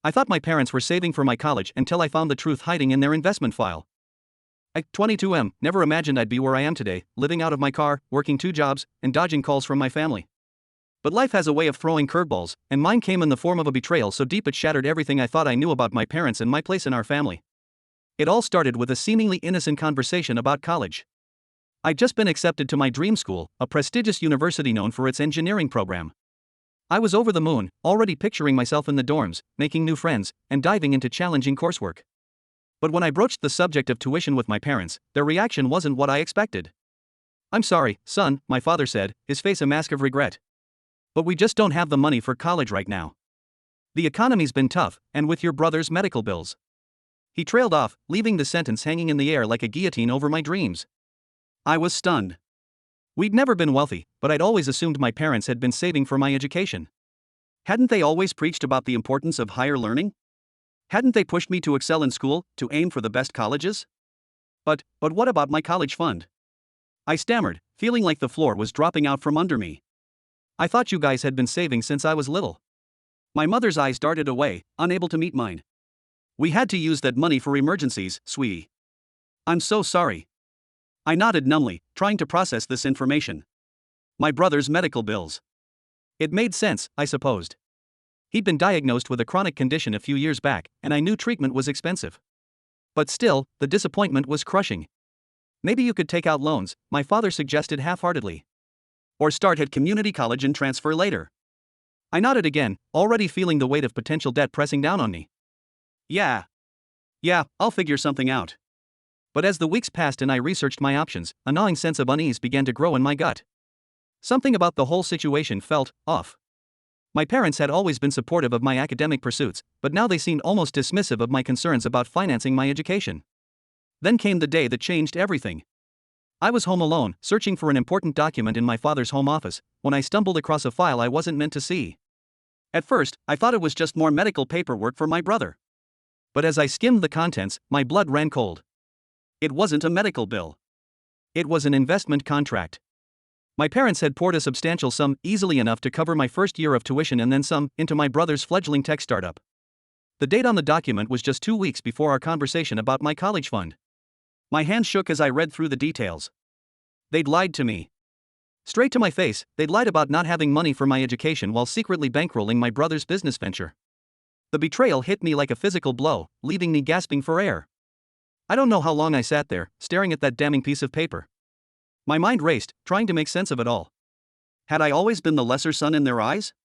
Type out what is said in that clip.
I thought my parents were saving for my college until I found the truth hiding in their investment file. At 22M, never imagined I'd be where I am today, living out of my car, working 2 jobs, and dodging calls from my family. But life has a way of throwing curveballs, and mine came in the form of a betrayal so deep it shattered everything I thought I knew about my parents and my place in our family. It all started with a seemingly innocent conversation about college. I'd just been accepted to my dream school, a prestigious university known for its engineering program. I was over the moon, already picturing myself in the dorms, making new friends, and diving into challenging coursework. But when I broached the subject of tuition with my parents, their reaction wasn't what I expected. "I'm sorry, son," my father said, his face a mask of regret. "But we just don't have the money for college right now. The economy's been tough, and with your brother's medical bills." He trailed off, leaving the sentence hanging in the air like a guillotine over my dreams. I was stunned. We'd never been wealthy, but I'd always assumed my parents had been saving for my education. Hadn't they always preached about the importance of higher learning? Hadn't they pushed me to excel in school, to aim for the best colleges? But what about my college fund? I stammered, feeling like the floor was dropping out from under me. "I thought you guys had been saving since I was little." My mother's eyes darted away, unable to meet mine. "We had to use that money for emergencies, sweetie." "I'm so sorry." I nodded numbly, trying to process this information. My brother's medical bills. It made sense, I supposed. He'd been diagnosed with a chronic condition a few years back, and I knew treatment was expensive. But still, the disappointment was crushing. "Maybe you could take out loans," my father suggested half-heartedly. "Or start at community college and transfer later." I nodded again, already feeling the weight of potential debt pressing down on me. Yeah, I'll figure something out." But as the weeks passed and I researched my options, a gnawing sense of unease began to grow in my gut. Something about the whole situation felt off. My parents had always been supportive of my academic pursuits, but now they seemed almost dismissive of my concerns about financing my education. Then came the day that changed everything. I was home alone, searching for an important document in my father's home office, when I stumbled across a file I wasn't meant to see. At first, I thought it was just more medical paperwork for my brother. But as I skimmed the contents, my blood ran cold. It wasn't a medical bill. It was an investment contract. My parents had poured a substantial sum, easily enough to cover my first year of tuition and then some, into my brother's fledgling tech startup. The date on the document was just 2 weeks before our conversation about my college fund. My hand shook as I read through the details. They'd lied to me. Straight to my face, they'd lied about not having money for my education while secretly bankrolling my brother's business venture. The betrayal hit me like a physical blow, leaving me gasping for air. I don't know how long I sat there, staring at that damning piece of paper. My mind raced, trying to make sense of it all. Had I always been the lesser son in their eyes?